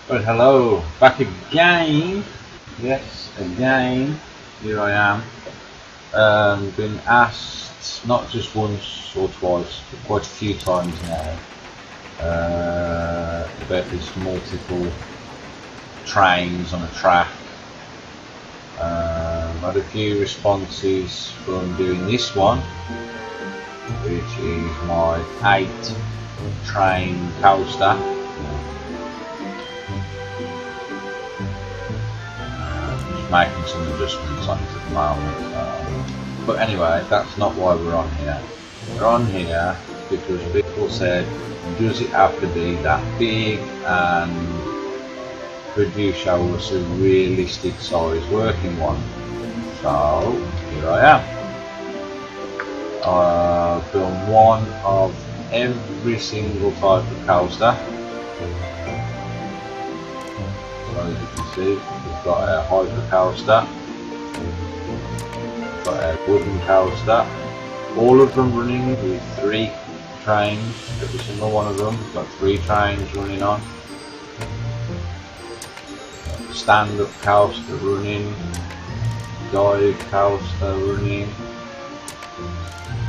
But hello, back again. Yes, again. Here I am. Been asked not just once or twice, but quite a few times now about this multiple trains on a track. Had a few responses from doing this one, which is my 8-train coaster. Making some adjustments on it at the moment, but anyway, that's not why we're on here. We're on here because people said, does it have to be that big, and could you show us a realistic size working one? So here I am. I've done one of every single type of coaster. So as you can see, we've got a hyper coaster, we've got a wooden coaster, all of them running with 3 trains, every single one of them, we've got 3 trains running on. Stand-up coaster running, dive coaster running,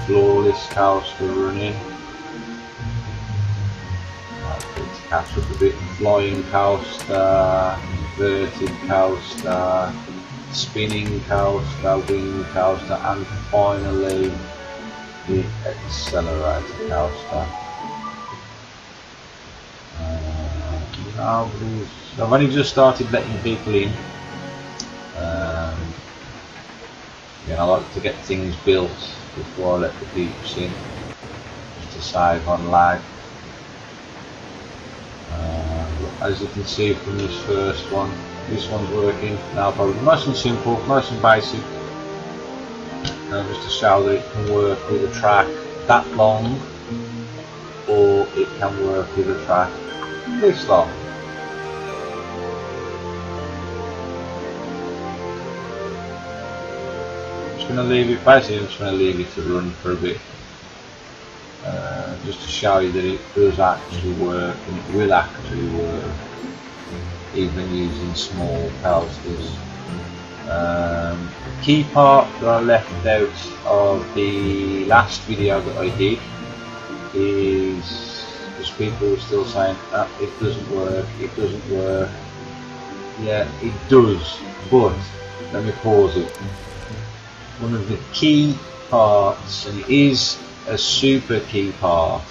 floorless coaster running. To catch up a bit, flying coaster, inverted coaster, spinning coaster, wing coaster, and finally the accelerator coaster. I've only just started letting people in. I like to get things built before I let the peeps in, just to save on lag. As you can see from this first one, this one's working now, probably nice and simple, nice and basic. Just to show that it can work with a track that long, or it can work with a track this long. I'm just going to leave it, basically I'm just going to leave it to run for a bit, just to show you that it does actually work, and it will actually work even using small coasters. The key part that I left out of the last video that I did is because people were still saying it doesn't work, it doesn't work. Yeah, it does, but let me pause it. One of the key parts, and it is a super key part,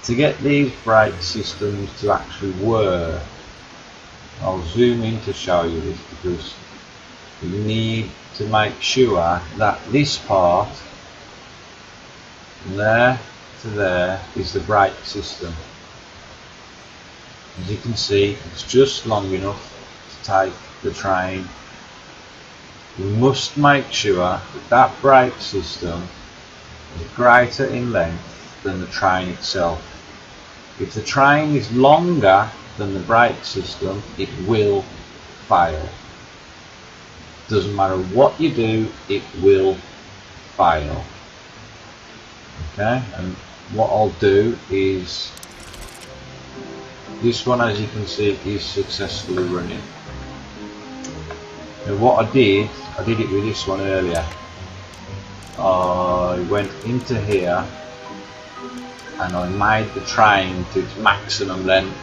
to get these brake systems to actually work. I'll zoom in to show you this, because you need to make sure that this part from there to there is the brake system. As you can see, it's just long enough to take the train. You must make sure that that brake system is greater in length than the train itself. If the train is longer than the brake system, it will fail. Doesn't matter what you do, it will fail. Okay, and what I'll do is, this one, as you can see, is successfully running. Now what I did it with this one earlier. I went into here and I made the train to its maximum length.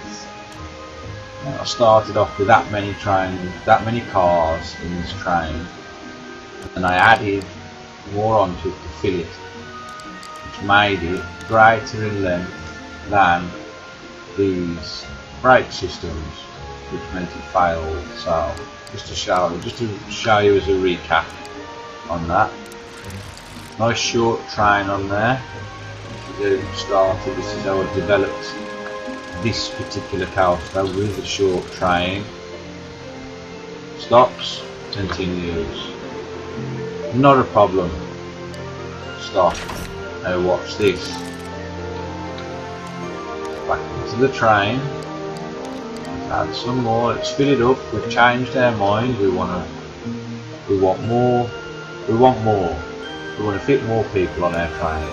And I started off with that many cars in this train, and I added more onto it to fill it, which made it greater in length than these brake systems, which meant it failed. So just to show you as a recap on that. Nice short train on there. Get it started. This is how I developed this particular coaster with a short train. Stops, continues. Not a problem. Stop. Now watch this. Back into the train. Add some more. Let's fill it up. We've changed our mind. We want more. We want to fit more people on our train.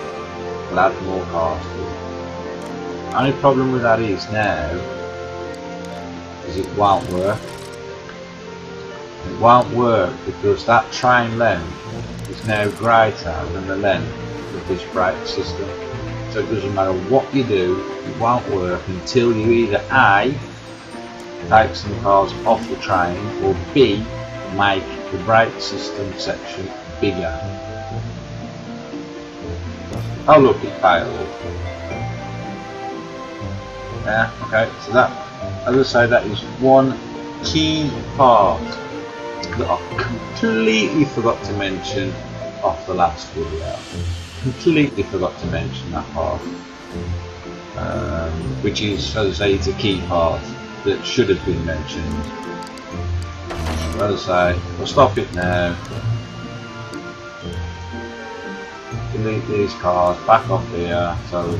We'll add more cars to it. Only problem with that is now because it won't work. It won't work because that train length is now greater than the length of this brake system. So it doesn't matter what you do, it won't work until you either A, take some cars off the train, or B, make the brake system section bigger. Oh look, it failed. Yeah, okay, so that, as I say, that is one key part that I completely forgot to mention off the last video. Completely forgot to mention that part, which is, as I say, it's a key part that should have been mentioned. As I say, we'll stop it now. Delete these cars back off here, so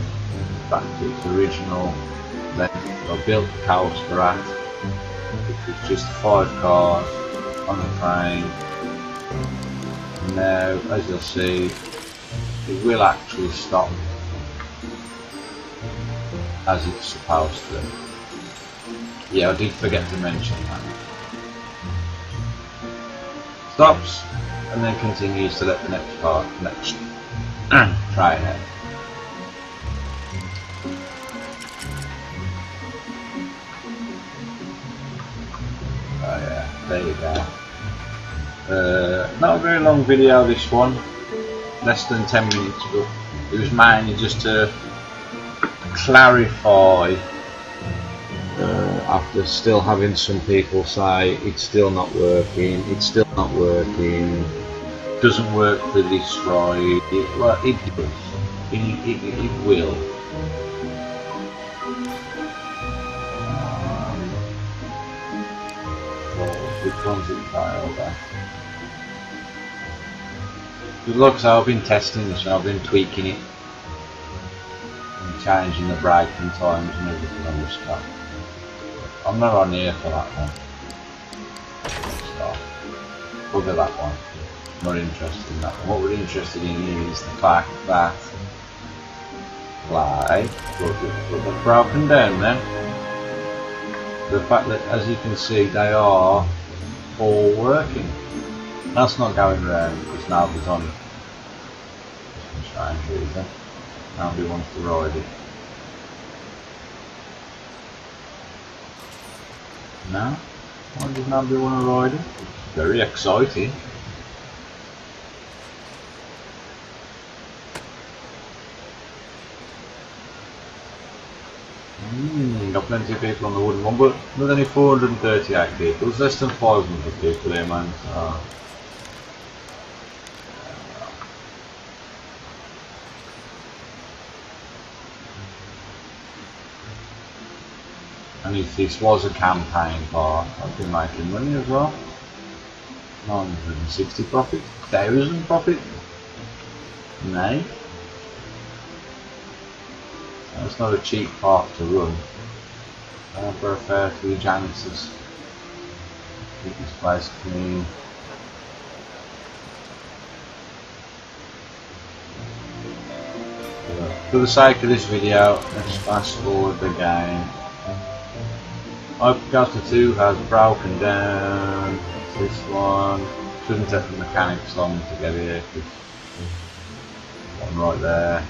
back to its original length I built the coaster at, which was just 5 cars on the train. And now, as you'll see, it will actually stop as it's supposed to. Yeah, I did forget to mention that. Stops and then continues to let the next part, next train out. Oh yeah, there you go. Not a very long video this one, less than 10 minutes, but it was mainly just to clarify after still having some people say it's still not working, doesn't work for this ride. Well, it does, it will. Which one's it failed at? Good luck, so I've been testing this, I've been tweaking it and changing the braking times and everything on this car. I'm not on here for that one. Stop. Bugger that one. Not interested in that one. What we're interested in is the fact that, like, look, they're broken down then. The fact that, as you can see, they are all working. That's not going round because nobody's on it. Some strange reason. Nobody wants to ride it. No? Why does nobody want to ride it? Very exciting. Got plenty of people on the wooden one, but there's only 438 people. There's less than 500 people there, man. So. And if this was a campaign car, I'd be making money as well. 960 profit, 1000 profit. No. It's not a cheap part to run. For a fair few janitors. Keep this place clean. For the sake of this video, let's fast forward the game. Coaster 2 has broken down. This one shouldn't take the mechanics long to get here. One right there.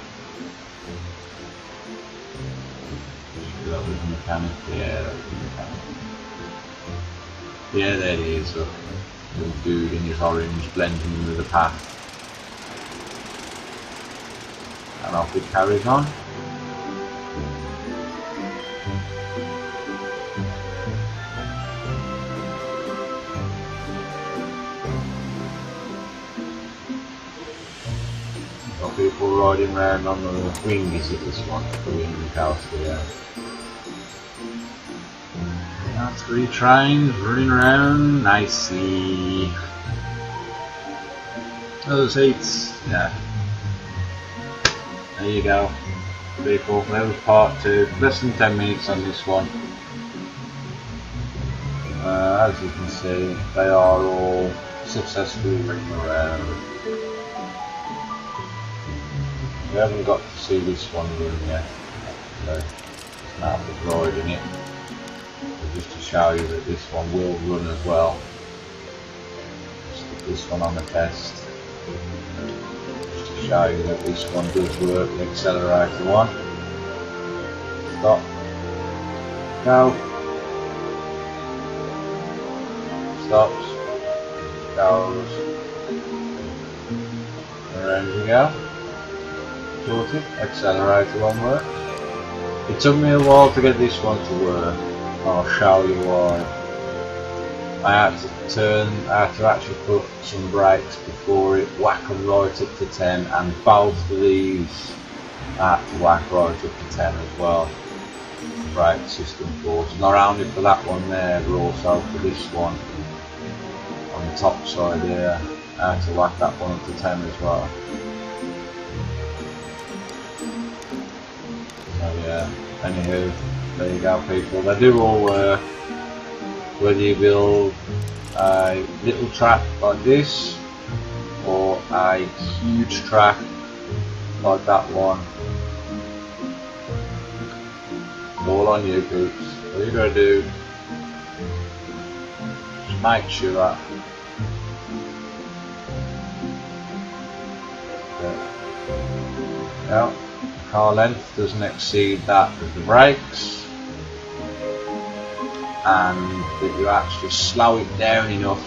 That was the mechanic. Yeah, that was the mechanic. Yeah, there he is. Look, little dude in his orange blending in with the path. And off it carries on. Got people riding around on the wing, is it this one? The wing coaster, yeah. 3 trains running around nicely. Those seats, yeah. There you go, people. That was part 2. Less than 10 minutes on this one. As you can see, they are all successfully running around. We haven't got to see this one run yet. So, now we're riding it. just to show you that this one will run as well. Stick this one on the test, just to show you that this one does work. The accelerator one. Stop. Go. Stops. Goes. And around you go. Sorted. Accelerator one works. It took me a while to get this one to work. I'll show you why. I had to actually put some brakes before it, whack them right up to 10, and both of these I had to whack right up to 10 as well. The brake system force. Not only for that one there, but also for this one on the top side there. I had to whack that one up to 10 as well. So yeah, anywho, there you go people, they do all work, whether you build a little track like this or a huge track like that one. It's all on you peeps. All you gotta do is make sure that the car length doesn't exceed that of the brakes, and that you actually slow it down enough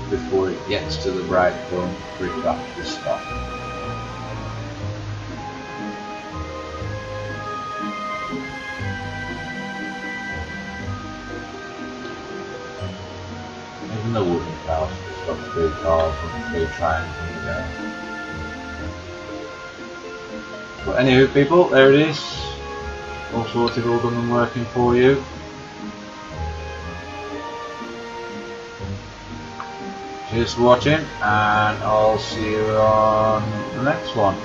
before it gets to the brake point for it to actually stop. Even the wooden cars stop 3 cars and 3 trains in the day. But anywho people, there it is, all sorted, all done and working for you. Cheers for watching, and I'll see you on the next one.